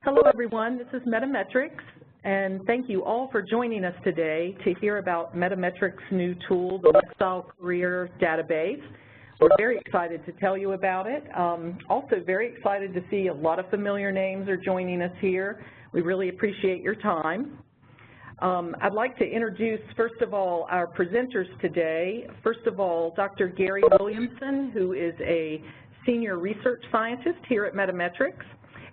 Hello, everyone. This is Metametrics, and thank you all for joining us today to hear about Metametrics' new tool, the Lexile Career Database. We're very excited to tell you about it. Also very excited to see a lot of familiar names are joining us here. We really appreciate your time. I'd like to introduce, first of all, our presenters today. First of all, Dr. Gary Williamson, who is a senior research scientist here at Metametrics,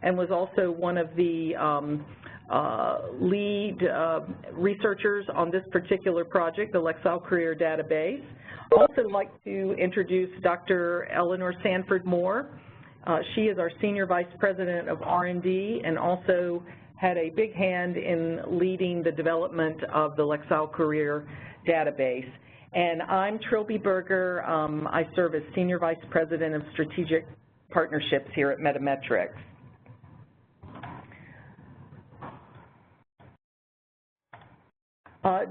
and was also one of the lead researchers on this particular project, the Lexile Career Database. I'd also like to introduce Dr. Eleanor Sanford-Moore. She is our Senior Vice President of R&D and also had a big hand in leading the development of the Lexile Career Database. And I'm Trilby Berger. I serve as Senior Vice President of Strategic Partnerships here at Metametrics.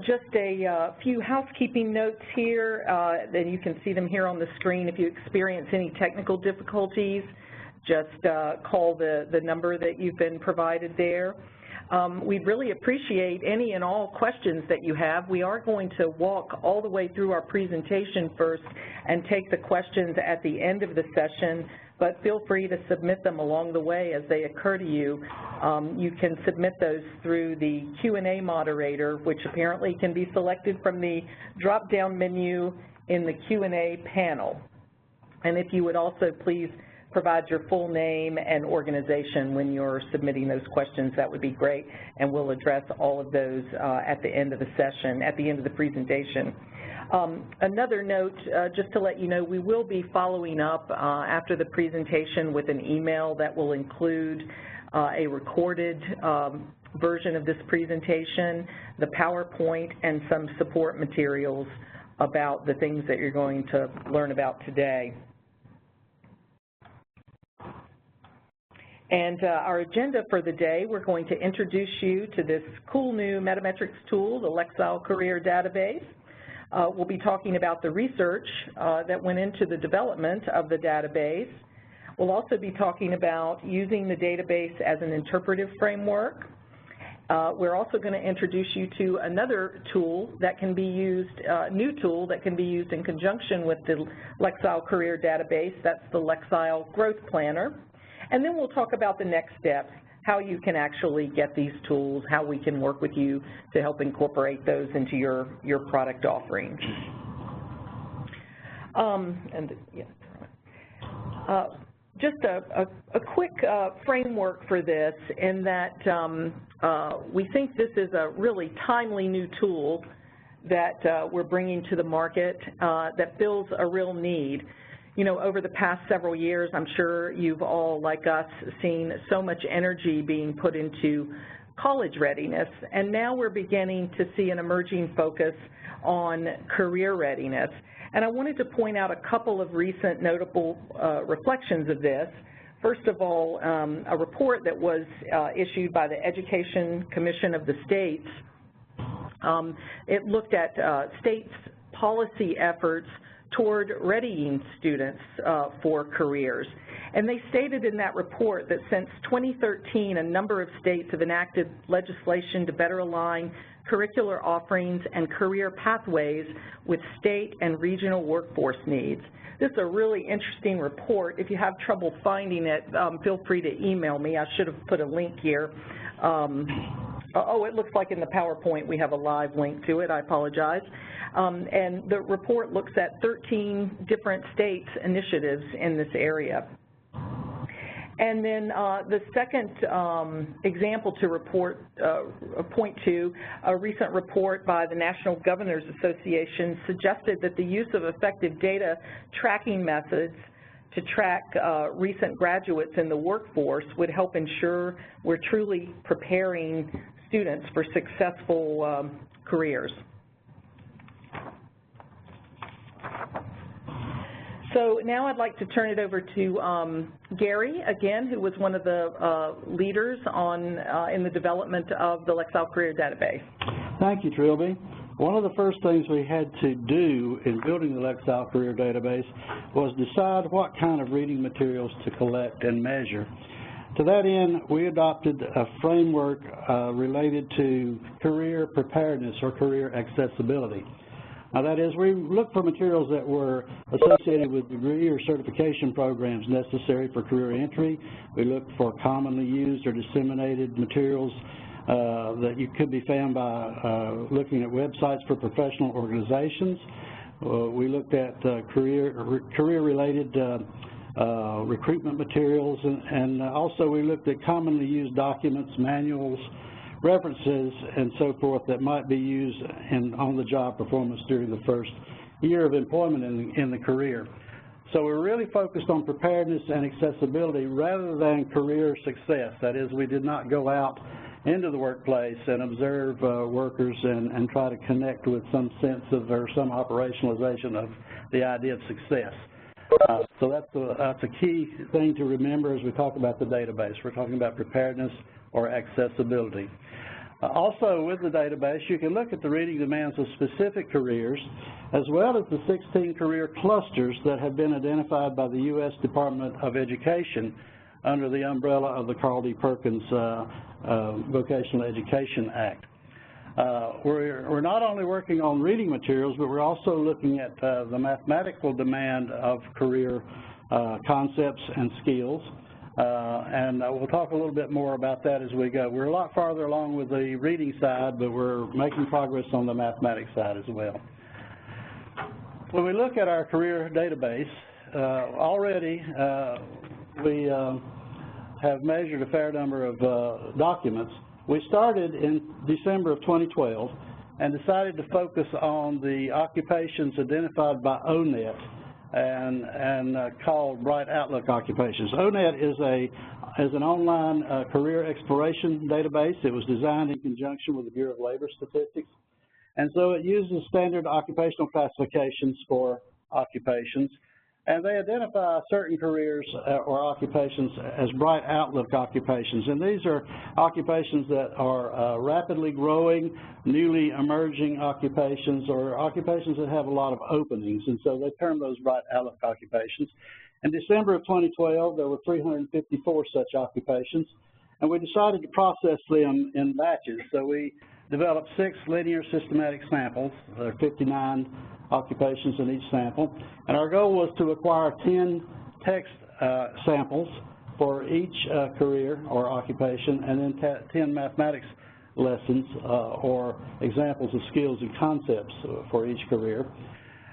Just a few housekeeping notes here, and you can see them here on the screen. If you experience any technical difficulties, just call the number that you've been provided there. We'd really appreciate any and all questions that you have. We are going to walk all the way through our presentation first and take the questions at the end of the session, but feel free to submit them along the way as they occur to you. You can submit those through the Q&A moderator, which apparently can be selected from the drop-down menu in the Q&A panel. And if you would also please provide your full name and organization when you're submitting those questions, that would be great, and we'll address all of those at the end of the session, at the end of the presentation. Another note, just to let you know, we will be following up after the presentation with an email that will include a recorded version of this presentation, the PowerPoint, and some support materials about the things that you're going to learn about today. And our agenda for the day, we're going to introduce you to this cool new Metametrics tool, the Lexile Career Database. We'll be talking about the research that went into the development of the database. We'll also be talking about using the database as an interpretive framework. We're also going to introduce you to another tool that can be used, new tool that can be used in conjunction with the Lexile Career Database. That's the Lexile Growth Planner. And then we'll talk about the next steps, how you can actually get these tools, how we can work with you to help incorporate those into your product offerings. Just a quick framework for this, in that we think this is a really timely new tool that we're bringing to the market that fills a real need. You know, over the past several years, I'm sure you've all, like us, seen so much energy being put into college readiness, and now we're beginning to see an emerging focus on career readiness. And I wanted to point out a couple of recent notable reflections of this. First of all, a report that was issued by the Education Commission of the States. It looked at states' policy efforts toward readying students for careers. And they stated in that report that since 2013, a number of states have enacted legislation to better align curricular offerings and career pathways with state and regional workforce needs. This is a really interesting report. If you have trouble finding it, feel free to email me. I should have put a link here. Oh, it looks like in the PowerPoint we have a live link to it. I apologize. And the report looks at 13 different states' initiatives in this area. And then the second example to point to, a recent report by the National Governors Association suggested that the use of effective data tracking methods to track recent graduates in the workforce would help ensure we're truly preparing students for successful careers. So now I'd like to turn it over to Gary, again, who was one of the leaders in the development of the Lexile Career Database. Thank you, Trilby. One of the first things we had to do in building the Lexile Career Database was decide what kind of reading materials to collect and measure. To that end, we adopted a framework related to career preparedness or career accessibility. Now that is, we looked for materials that were associated with degree or certification programs necessary for career entry. We looked for commonly used or disseminated materials that you could be found by looking at websites for professional organizations. We looked at career-related recruitment materials, and also we looked at commonly used documents, manuals, references, and so forth that might be used in on-the-job performance during the first year of employment in the career. So we're really focused on preparedness and accessibility rather than career success. That is, we did not go out into the workplace and observe workers and try to connect with some sense of or some operationalization of the idea of success. So that's a key thing to remember as we talk about the database. We're talking about preparedness or accessibility. Also, with the database, you can look at the reading demands of specific careers, as well as the 16 career clusters that have been identified by the U.S. Department of Education under the umbrella of the Carl D. Perkins Vocational Education Act. We're not only working on reading materials, but we're also looking at the mathematical demand of career concepts and skills. And we'll talk a little bit more about that as we go. We're a lot farther along with the reading side, but we're making progress on the mathematics side as well. When we look at our career database, already we have measured a fair number of documents. We started in December of 2012 and decided to focus on the occupations identified by ONET and called Bright Outlook occupations. ONET is an online career exploration database. It was designed in conjunction with the Bureau of Labor Statistics, and so it uses standard occupational classifications for occupations, and they identify certain careers or occupations as Bright Outlook occupations. And these are occupations that are rapidly growing, newly emerging occupations, or occupations that have a lot of openings. And so they term those Bright Outlook occupations. In December of 2012, there were 354 such occupations, and we decided to process them in batches. So we developed 6 linear systematic samples. There are 59 occupations in each sample, and our goal was to acquire 10 text samples for each career or occupation, and then 10 mathematics lessons or examples of skills and concepts for each career.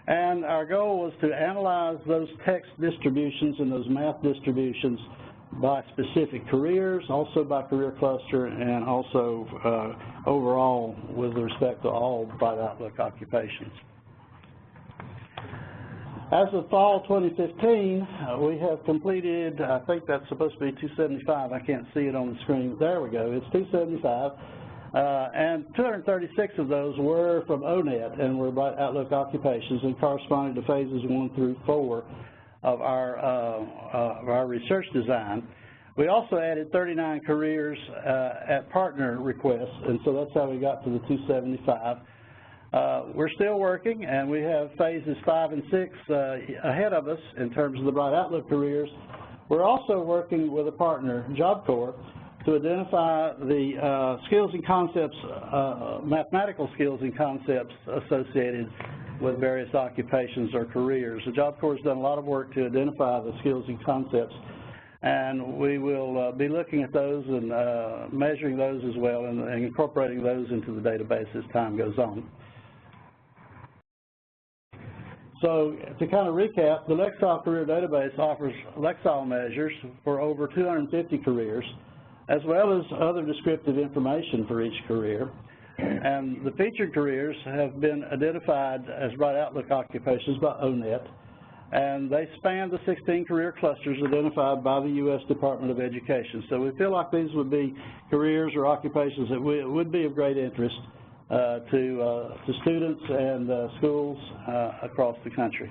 And our goal was to analyze those text distributions and those math distributions by specific careers, also by career cluster, and also overall with respect to all Bright Outlook occupations. As of fall 2015, we have completed, I think that's supposed to be 275. I can't see it on the screen. There we go. It's 275. And 236 of those were from ONET and were Bright Outlook occupations and corresponded to phases 1 through 4 of our research design. We also added 39 careers at partner requests, and so that's how we got to the 275. We're still working, and we have phases 5 and 6 ahead of us in terms of the Bright Outlook careers. We're also working with a partner, Job Corps, to identify the skills and concepts, mathematical skills and concepts associated with various occupations or careers. The Job Corps has done a lot of work to identify the skills and concepts, and we will be looking at those and measuring those as well and incorporating those into the database as time goes on. So to kind of recap, the Lexile Career Database offers Lexile measures for over 250 careers, as well as other descriptive information for each career. And the featured careers have been identified as Bright Outlook occupations by ONET, and they span the 16 career clusters identified by the U.S. Department of Education. So we feel like these would be careers or occupations that would be of great interest to students and schools across the country.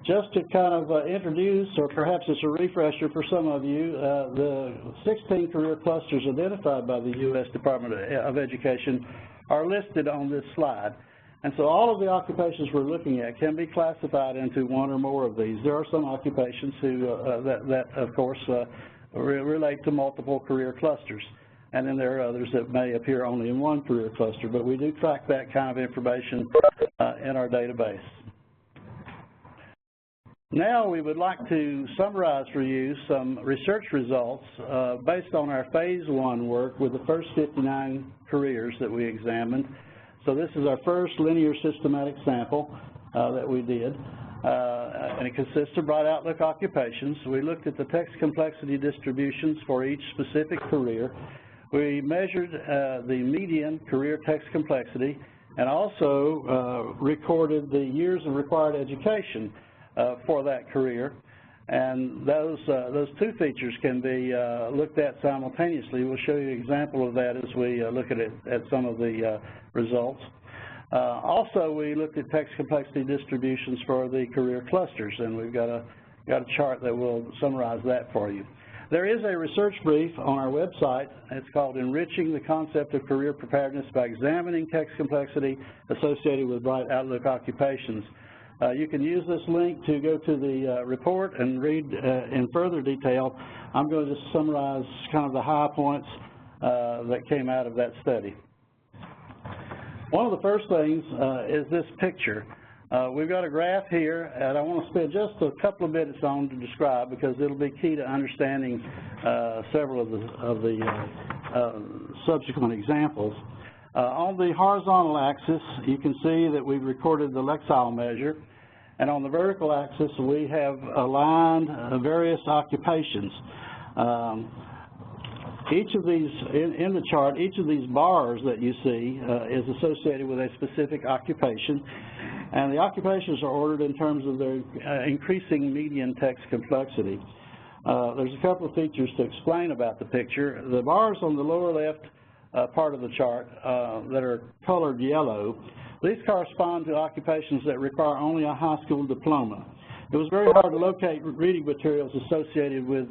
Just to kind of introduce, or perhaps it's a refresher for some of you, the 16 career clusters identified by the U.S. Department of Education are listed on this slide. And so all of the occupations we're looking at can be classified into one or more of these. There are some occupations who, that of course, relate to multiple career clusters. And then there are others that may appear only in one career cluster, but we do track that kind of information in our database. Now we would like to summarize for you some research results based on our phase 1 work with the first 59 careers that we examined. So this is our first linear systematic sample that we did, and it consists of bright outlook occupations. We looked at the text complexity distributions for each specific career. We measured the median career text complexity and also recorded the years of required education for that career, and those two features can be looked at simultaneously. We'll show you an example of that as we look at some of the results. Also, we looked at text complexity distributions for the career clusters, and we've got a chart that will summarize that for you. There is a research brief on our website. It's called Enriching the Concept of Career Preparedness by Examining Text Complexity Associated with Bright Outlook Occupations. You can use this link to go to the report and read in further detail. I'm going to just summarize kind of the high points that came out of that study. One of the first things is this picture. We've got a graph here, and I want to spend just a couple of minutes on to describe because it'll be key to understanding several of the subsequent examples. On the horizontal axis, you can see that we've recorded the Lexile measure, and on the vertical axis, we have aligned various occupations. Each of these, in the chart, each of these bars that you see is associated with a specific occupation, and the occupations are ordered in terms of their increasing median text complexity. There's a couple of features to explain about the picture. The bars on the lower left part of the chart that are colored yellow, these correspond to occupations that require only a high school diploma. It was very hard to locate reading materials associated with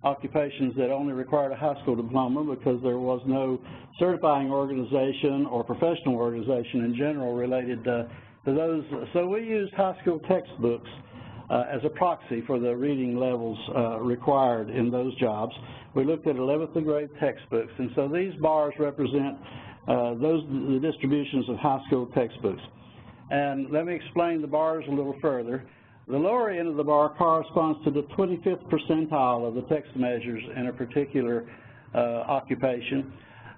occupations that only required a high school diploma because there was no certifying organization or professional organization in general related to those. So we used high school textbooks as a proxy for the reading levels required in those jobs. We looked at 11th grade textbooks, and so these bars represent the distributions of high school textbooks. And let me explain the bars a little further. The lower end of the bar corresponds to the 25th percentile of the text measures in a particular occupation,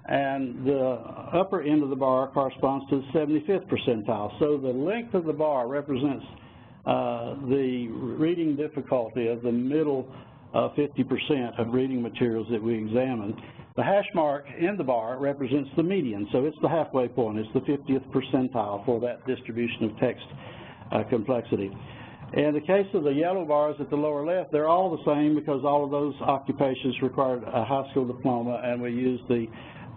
and the upper end of the bar corresponds to the 75th percentile. So the length of the bar represents the reading difficulty of the middle 50% of reading materials that we examined. The hash mark in the bar represents the median, so it's the halfway point. It's the 50th percentile for that distribution of text complexity. In the case of the yellow bars at the lower left, they're all the same because all of those occupations required a high school diploma, and we used the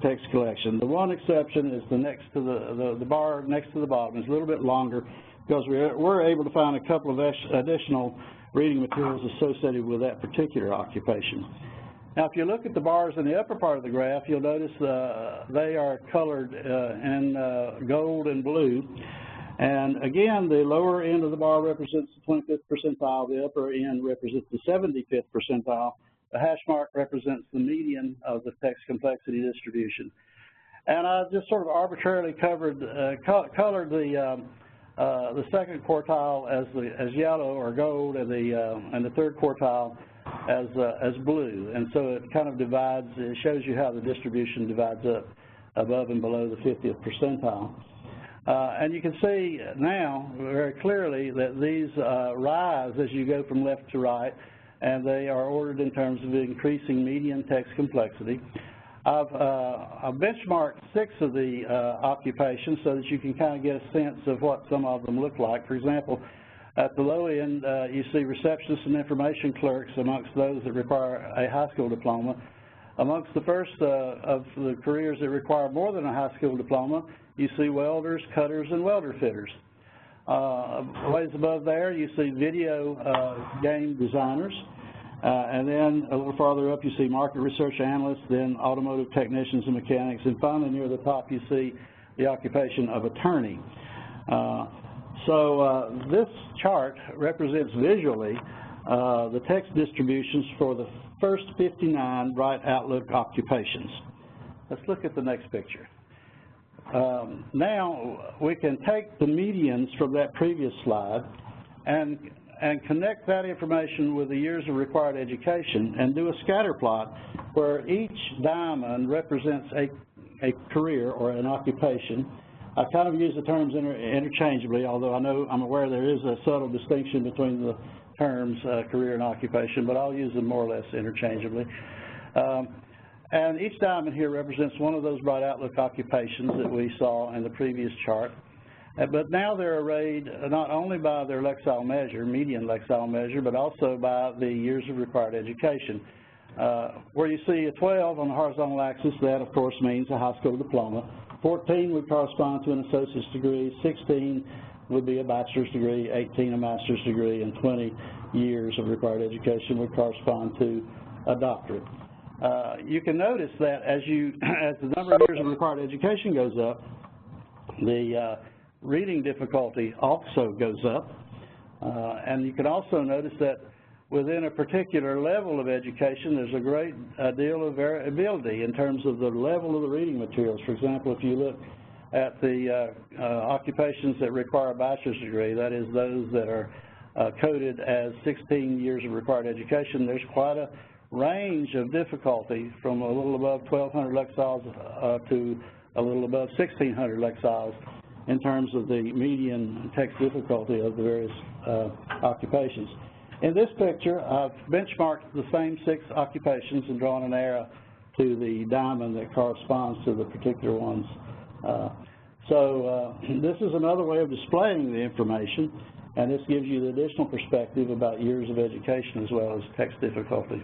text collection. The one exception is the next to the bar next to the bottom. It's a little bit longer because we're able to find a couple of additional reading materials associated with that particular occupation. Now, if you look at the bars in the upper part of the graph, you'll notice they are colored in gold and blue. And again, the lower end of the bar represents the 25th percentile, the upper end represents the 75th percentile, the hash mark represents the median of the text complexity distribution. And I just sort of arbitrarily colored the second quartile as yellow or gold, and the third quartile as blue. And so it kind of divides, it shows you how the distribution divides up above and below the 50th percentile. And you can see now very clearly that these rise as you go from left to right, and they are ordered in terms of increasing median text complexity. I've benchmarked 6 of the occupations so that you can kind of get a sense of what some of them look like. For example, at the low end, you see receptionists and information clerks amongst those that require a high school diploma. Amongst the first of the careers that require more than a high school diploma, you see welders, cutters, and welder fitters. Ways above there, you see video game designers. And then a little farther up, you see market research analysts, then automotive technicians and mechanics, and finally near the top, you see the occupation of attorney. This chart represents visually the text distributions for the first 59 bright outlook occupations. Let's look at the next picture. Now we can take the medians from that previous slide and connect that information with the years of required education and do a scatter plot where each diamond represents a career or an occupation. I kind of use the terms interchangeably, although I'm aware there is a subtle distinction between the terms career and occupation, but I'll use them more or less interchangeably. And each diamond here represents one of those bright outlook occupations that we saw in the previous chart. But now they're arrayed not only by their Lexile measure, median Lexile measure, but also by the years of required education. Where you see a 12 on the horizontal axis, that of course means a high school diploma. 14 would correspond to an associate's degree, 16 would be a bachelor's degree, 18 a master's degree, and 20 years of required education would correspond to a doctorate. You can notice that as the number of years of required education goes up, the reading difficulty also goes up. And you can also notice that within a particular level of education, there's a great deal of variability in terms of the level of the reading materials. For example, if you look at the occupations that require a bachelor's degree, that is those that are coded as 16 years of required education, there's quite a range of difficulty from a little above 1,200 Lexiles to a little above 1,600 Lexiles in terms of the median text difficulty of the various occupations. In this picture, I've benchmarked the same 6 occupations and drawn an arrow to the diamond that corresponds to the particular ones. This is another way of displaying the information, and this gives you the additional perspective about years of education as well as text difficulty.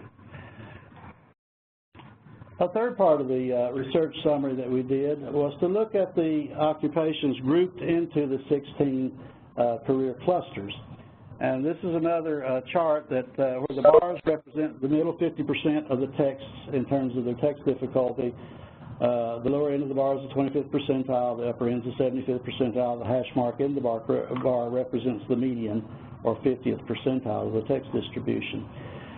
A third part of the research summary that we did was to look at the occupations grouped into the 16 career clusters. And this is another chart that where the bars represent the middle 50% of the texts in terms of their text difficulty. The lower end of the bar is the 25th percentile, the upper end is the 75th percentile, the hash mark in the bar represents the median or 50th percentile of the text distribution.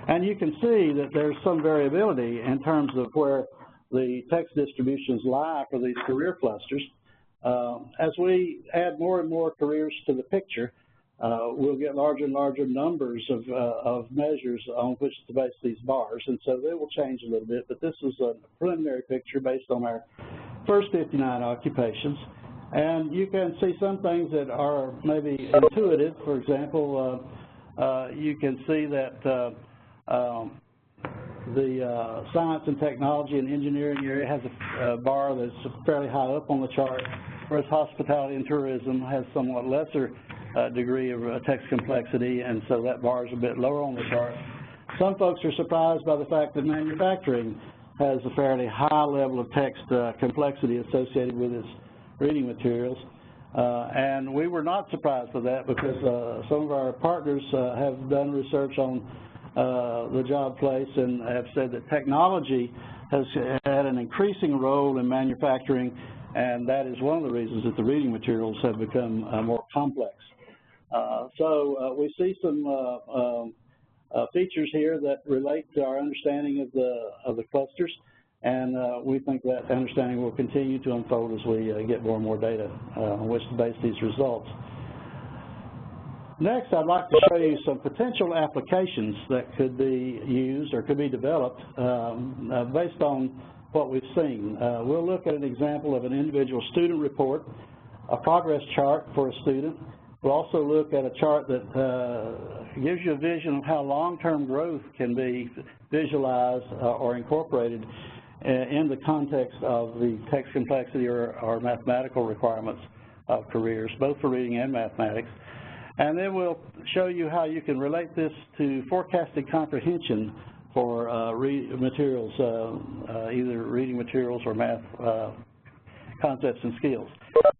And you can see that there's some variability in terms of where the text distributions lie for these career clusters. As we add more and more careers to the picture, we'll get larger and larger numbers of measures on which to base these bars, and so they will change a little bit, but this is a preliminary picture based on our first 59 occupations. And you can see some things that are maybe intuitive. For example, you can see that the science and technology and engineering area has a bar that's fairly high up on the chart, whereas hospitality and tourism has somewhat lesser degree of text complexity, and so that bar is a bit lower on the chart. Some folks are surprised by the fact that manufacturing has a fairly high level of text complexity associated with its reading materials. And we were not surprised by that because some of our partners have done research on the job place and have said that technology has had an increasing role in manufacturing, and that is one of the reasons that the reading materials have become more complex. We see some features here that relate to our understanding of the clusters, and we think that understanding will continue to unfold as we get more and more data on which to base these results. Next, I'd like to show you some potential applications that could be used or could be developed based on what we've seen. We'll look at an example of an individual student report, a progress chart for a student. We'll also look at a chart that gives you a vision of how long-term growth can be visualized or incorporated in the context of the text complexity or mathematical requirements of careers, both for reading and mathematics. And then we'll show you how you can relate this to forecasted comprehension for materials, either reading materials or math concepts and skills.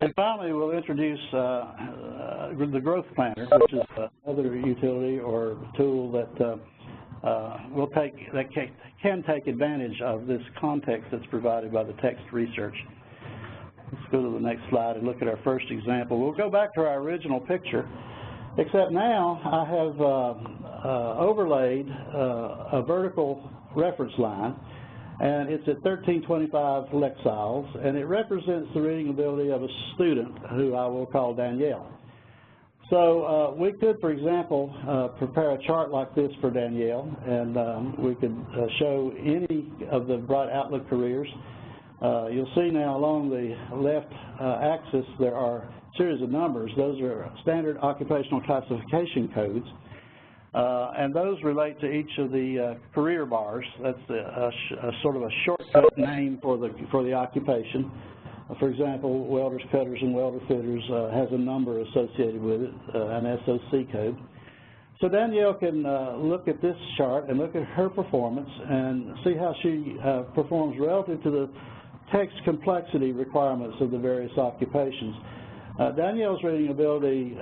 And finally, we'll introduce the Growth Planner, which is another utility or tool that can take advantage of this context that's provided by the text research. Let's go to the next slide and look at our first example. We'll go back to our original picture, except now I have overlaid a vertical reference line, and it's at 1325 Lexiles, and it represents the reading ability of a student who I will call Danielle. So we could, for example, prepare a chart like this for Danielle, and we could show any of the Bright Outlook careers. You'll see now along the left axis there are a series of numbers. Those are standard occupational classification codes, and those relate to each of the career bars. That's a sort of a shortcut name for the occupation. For example, welders, cutters, and welder fitters has a number associated with it, an SOC code. So Danielle can look at this chart and look at her performance and see how she performs relative to the text complexity requirements of the various occupations. Danielle's reading ability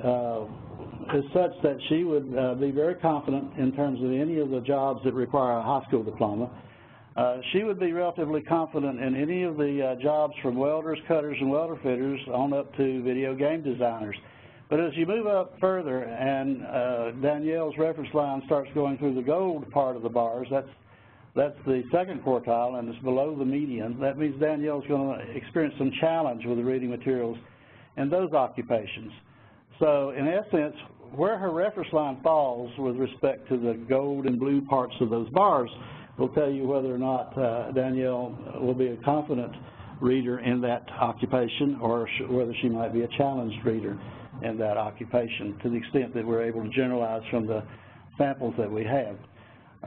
is such that she would be very confident in terms of any of the jobs that require a high school diploma. She would be relatively confident in any of the jobs from welders, cutters, and welder fitters on up to video game designers. But as you move up further and Danielle's reference line starts going through the gold part of the bars, that's the second quartile and it's below the median. That means Danielle's going to experience some challenge with the reading materials in those occupations. So in essence, where her reference line falls with respect to the gold and blue parts of those bars will tell you whether or not Danielle will be a confident reader in that occupation or whether she might be a challenged reader in that occupation to the extent that we're able to generalize from the samples that we have.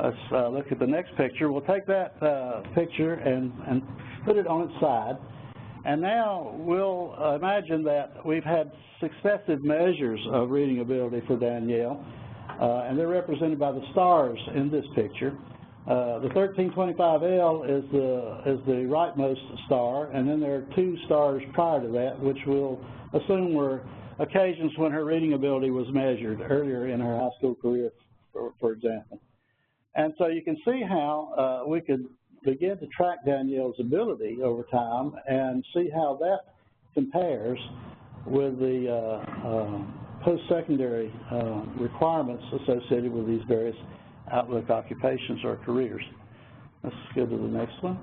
Let's look at the next picture. We'll take that picture and put it on its side. And now we'll imagine that we've had successive measures of reading ability for Danielle, and they're represented by the stars in this picture. The 1325L is the rightmost star, and then there are two stars prior to that, which we'll assume were occasions when her reading ability was measured earlier in her high school career, for example. And so you can see how we could begin to track Danielle's ability over time and see how that compares with the post-secondary requirements associated with these various Outlook occupations or careers. Let's go to the next one.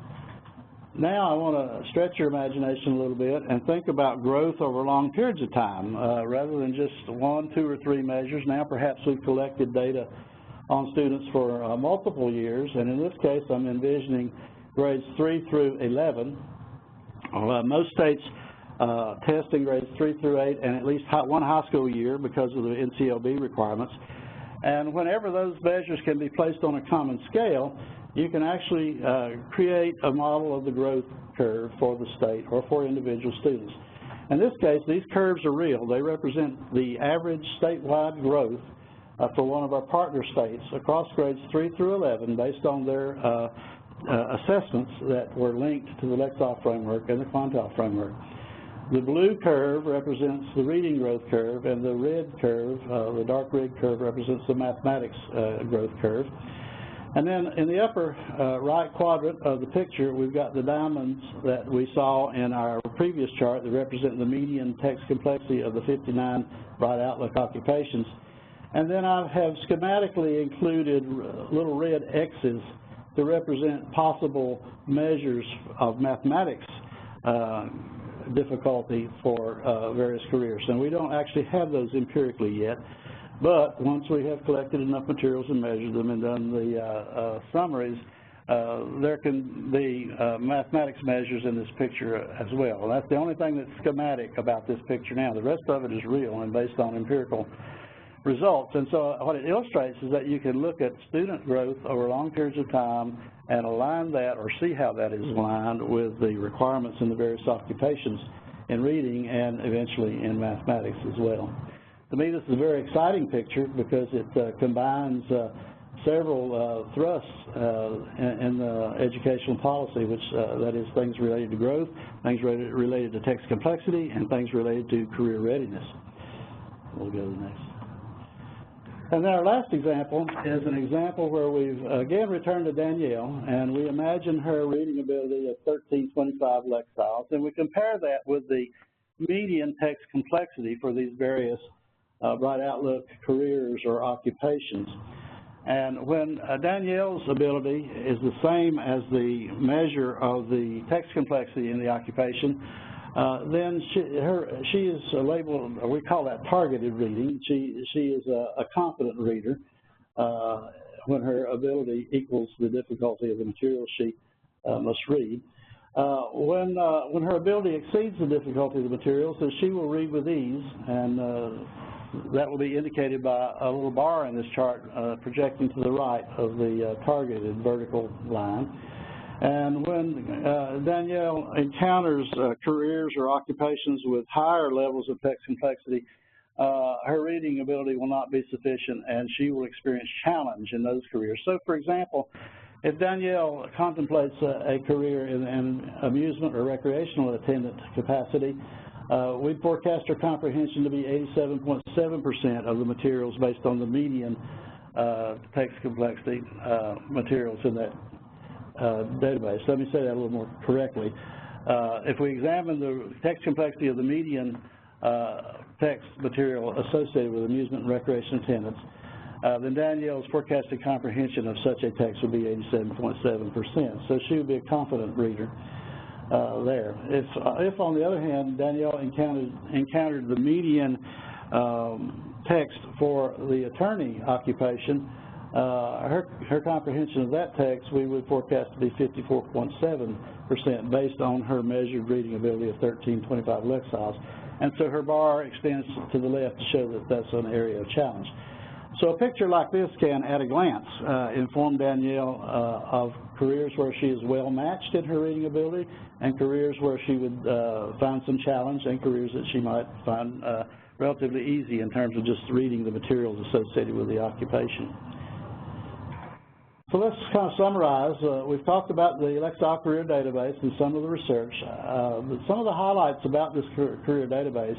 Now I want to stretch your imagination a little bit and think about growth over long periods of time rather than just 1, 2, or 3 measures. Now perhaps we've collected data on students for multiple years, and in this case I'm envisioning grades 3 through 11. Most states test in grades 3 through 8 and at least one high school year because of the NCLB requirements. And whenever those measures can be placed on a common scale, you can actually create a model of the growth curve for the state or for individual students. In this case, these curves are real. They represent the average statewide growth for one of our partner states across grades 3 through 11 based on their assessments that were linked to the Lexile framework and the Quantile framework. The blue curve represents the reading growth curve, and the red curve, the dark red curve, represents the mathematics growth curve. And then in the upper right quadrant of the picture, we've got the diamonds that we saw in our previous chart that represent the median text complexity of the 59 Bright Outlook occupations. And then I have schematically included little red X's to represent possible measures of mathematics difficulty for various careers. And we don't actually have those empirically yet, but once we have collected enough materials and measured them and done the summaries, there can be mathematics measures in this picture as well. And that's the only thing that's schematic about this picture now. The rest of it is real and based on empirical results. And so what it illustrates is that you can look at student growth over long periods of time and align that or see how that is aligned with the requirements in the various occupations in reading and eventually in mathematics as well. To me, this is a very exciting picture because it combines several thrusts in the educational policy, which that is things related to growth, things related to text complexity, and things related to career readiness. We'll go to the next. And then our last example is an example where we've again returned to Danielle, and we imagine her reading ability at 1325 Lexiles, and we compare that with the median text complexity for these various Bright Outlook careers or occupations. And when Danielle's ability is the same as the measure of the text complexity in the occupation, then she is labeled, we call that targeted reading. She is a competent reader when her ability equals the difficulty of the material she must read. When her ability exceeds the difficulty of the materials, then she will read with ease, and that will be indicated by a little bar in this chart projecting to the right of the targeted vertical line. And when Danielle encounters careers or occupations with higher levels of text complexity, her reading ability will not be sufficient, and she will experience challenge in those careers. So, for example, if Danielle contemplates a career in amusement or recreational attendant capacity, we'd forecast her comprehension to be 87.7% of the materials based on the median text complexity materials in that database. Let me say that a little more correctly. If we examine the text complexity of the median text material associated with amusement and recreation attendance, then Danielle's forecasted comprehension of such a text would be 87.7%. So she would be a confident reader there. If, on the other hand, Danielle encountered the median text for the attorney occupation, her comprehension of that text we would forecast to be 54.7% based on her measured reading ability of 1325 lexiles. And so her bar extends to the left to show that that's an area of challenge. So a picture like this can, at a glance, inform Danielle of careers where she is well matched in her reading ability and careers where she would find some challenge, and careers that she might find relatively easy in terms of just reading the materials associated with the occupation. So let's kind of summarize. We've talked about the Lexile Career Database and some of the research. But some of the highlights about this career database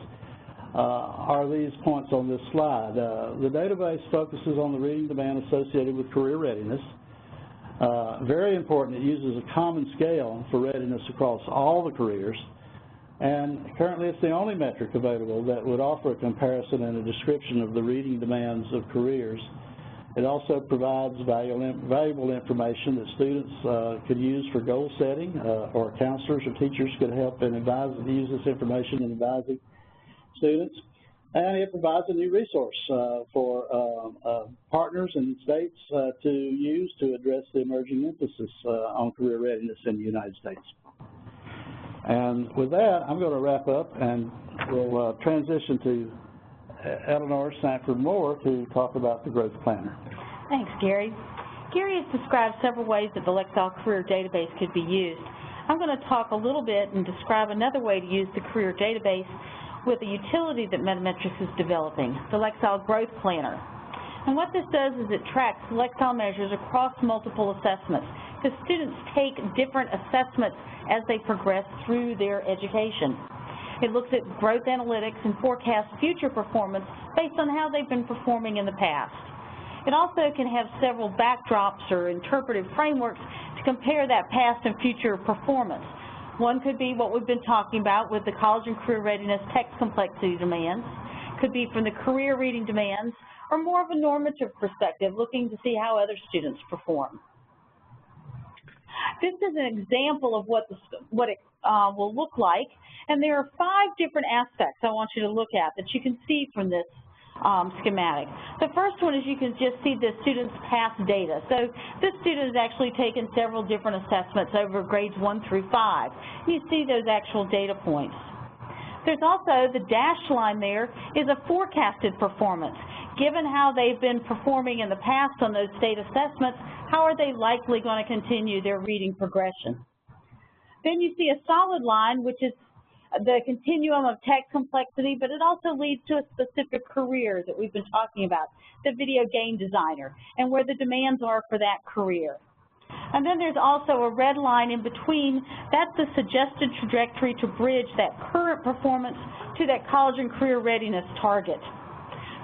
are these points on this slide. The database focuses on the reading demand associated with career readiness. Very important, it uses a common scale for readiness across all the careers. And currently it's the only metric available that would offer a comparison and a description of the reading demands of careers. It also provides valuable information that students could use for goal setting, or counselors or teachers could help and use this information in advising students. And it provides a new resource for partners and states to use to address the emerging emphasis on career readiness in the United States. And with that, I'm going to wrap up, and we'll transition to Eleanor Sanford-Moore to talk about the Growth Planner. Thanks, Gary. Gary has described several ways that the Lexile Career Database could be used. I'm going to talk a little bit and describe another way to use the Career Database with a utility that Metametrics is developing, the Lexile Growth Planner. And what this does is it tracks Lexile measures across multiple assessments, because students take different assessments as they progress through their education. It looks at growth analytics and forecasts future performance based on how they've been performing in the past. It also can have several backdrops or interpretive frameworks to compare that past and future performance. One could be what we've been talking about with the college and career readiness text complexity demands, could be from the career reading demands, or more of a normative perspective, looking to see how other students perform. This is an example of what it will look like, and there are 5 different aspects I want you to look at that you can see from this schematic. The first one is you can just see the student's past data. So this student has actually taken several different assessments over grades 1 through 5. You see those actual data points. There's also the dashed line there is a forecasted performance. Given how they've been performing in the past on those state assessments, how are they likely going to continue their reading progression? Then you see a solid line, which is the continuum of text complexity, but it also leads to a specific career that we've been talking about, the video game designer, and where the demands are for that career. And then there's also a red line in between. That's the suggested trajectory to bridge that current performance to that college and career readiness target.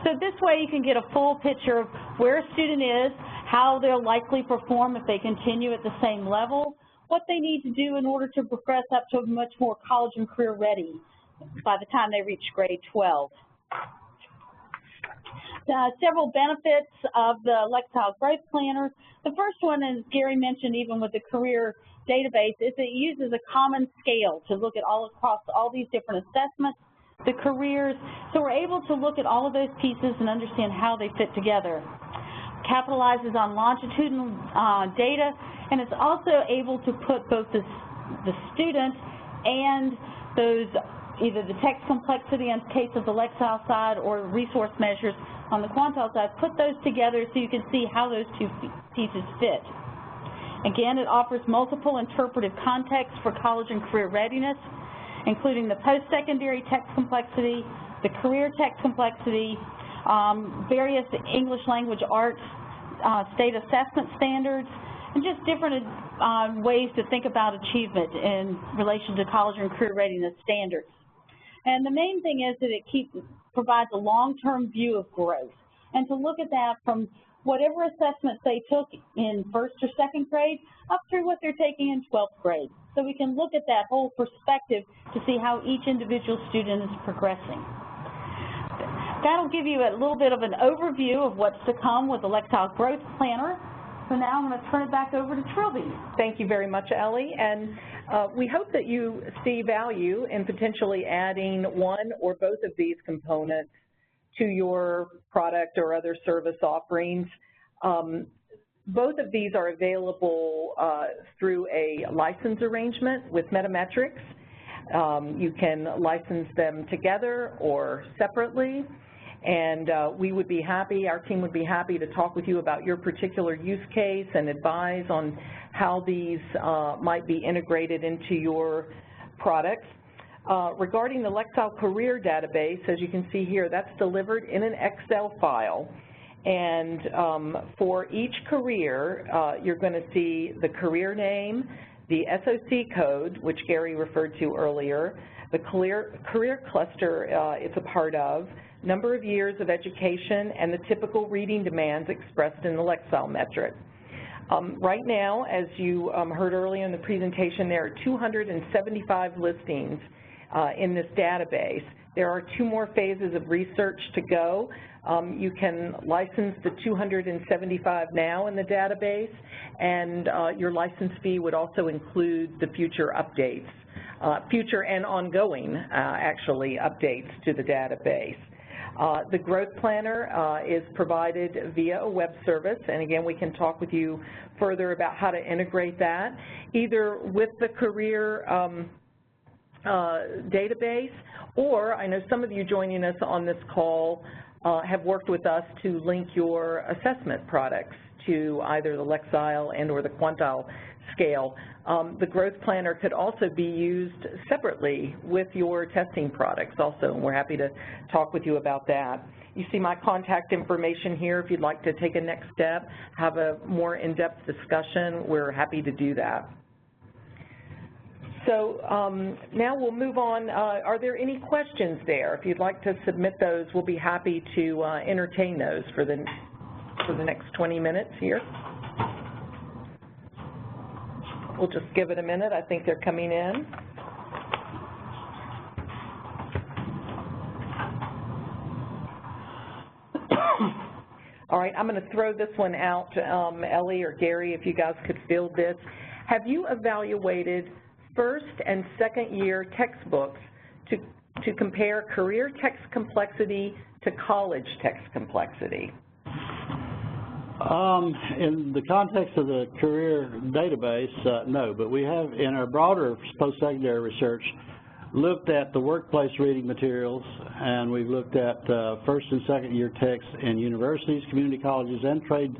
So this way you can get a full picture of where a student is, how they'll likely perform if they continue at the same level, what they need to do in order to progress up to much more college and career ready by the time they reach grade 12. several benefits of the Lexile Growth Planner. The first one, as Gary mentioned, even with the career database, is it uses a common scale to look at all across all these different assessments, the careers. So we're able to look at all of those pieces and understand how they fit together. Capitalizes on longitudinal data, and it's also able to put both the student and those, either the text complexity in case of the Lexile side or resource measures on the Quantile side, put those together so you can see how those two pieces fit. Again, it offers multiple interpretive contexts for college and career readiness, including the post-secondary text complexity, the career text complexity, various English language arts state assessment standards, and just different ways to think about achievement in relation to college and career readiness standards. And the main thing is that it provides a long-term view of growth, and to look at that from whatever assessments they took in first or second grade up through what they're taking in 12th grade. So we can look at that whole perspective to see how each individual student is progressing. That'll give you a little bit of an overview of what's to come with the Lexile Growth Planner. So now I'm going to turn it back over to Trilby. Thank you very much, Ellie. And we hope that you see value in potentially adding one or both of these components to your product or other service offerings. Both of these are available through a license arrangement with Metametrics. You can license them together or separately, and we would be happy, our team would be happy to talk with you about your particular use case and advise on how these might be integrated into your products. Regarding the Lexile Career Database, as you can see here, that's delivered in an Excel file. And for each career, you're going to see the career name, the SOC code, which Gary referred to earlier, the career cluster it's a part of, number of years of education, and the typical reading demands expressed in the Lexile metric. Right now, as you heard earlier in the presentation, there are 275 listings in this database. There are 2 more phases of research to go. You can license the 275 now in the database, and your license fee would also include the future updates, future and ongoing, actually, updates to the database. The Growth Planner is provided via a web service, and again, we can talk with you further about how to integrate that, either with the career database, or I know some of you joining us on this call have worked with us to link your assessment products to either the Lexile and or the Quantile scale. The Growth Planner could also be used separately with your testing products also, and we're happy to talk with you about that. You see my contact information here. If you'd like to take a next step, have a more in-depth discussion, we're happy to do that. So now we'll move on. Are there any questions there? If you'd like to submit those, we'll be happy to entertain those for the next 20 minutes here. We'll just give it a minute. I think they're coming in. All right, I'm going to throw this one out, Ellie or Gary, if you guys could field this. Have you evaluated first and second year textbooks to compare career text complexity to college text complexity? In the context of the career database, no, but we have, in our broader post-secondary research, looked at the workplace reading materials, and we've looked at first and second year texts in universities, community colleges, and trade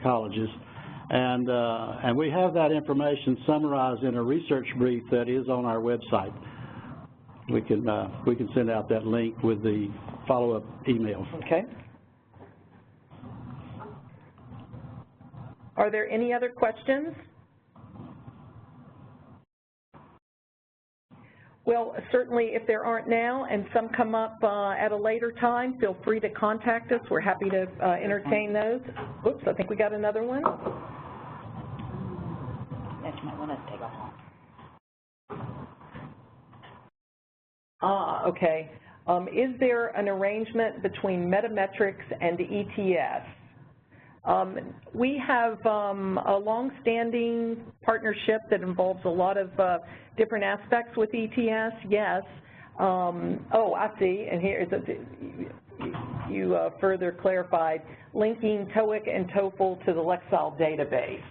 colleges. And we have that information summarized in a research brief that is on our website. We can send out that link with the follow-up email. Okay. Are there any other questions? Well, certainly if there aren't now and some come up at a later time, feel free to contact us. We're happy to entertain those. Oops, I think we got another one. That you might want to take off. Okay. Is there an arrangement between metametrics and ETS? We have a long-standing partnership that involves a lot of different aspects with ETS, yes. Oh, I see, and here is you further clarified, linking TOEIC and TOEFL to the Lexile database.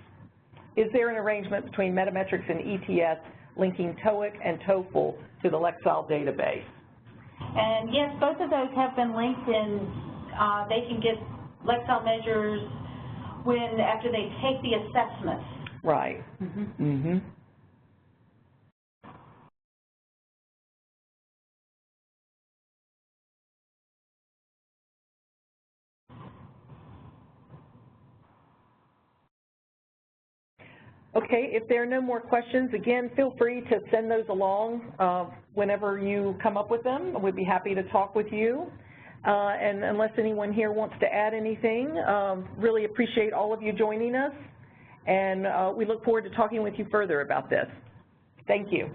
Is there an arrangement between metametrics and ETS linking TOEIC and TOEFL to the Lexile database? And yes, both of those have been linked, and they can get Lexile measures after they take the assessments. Right. Mm-hmm. Mm-hmm. Okay, if there are no more questions, again, feel free to send those along whenever you come up with them. We'd be happy to talk with you. And unless anyone here wants to add anything, really appreciate all of you joining us, and we look forward to talking with you further about this. Thank you.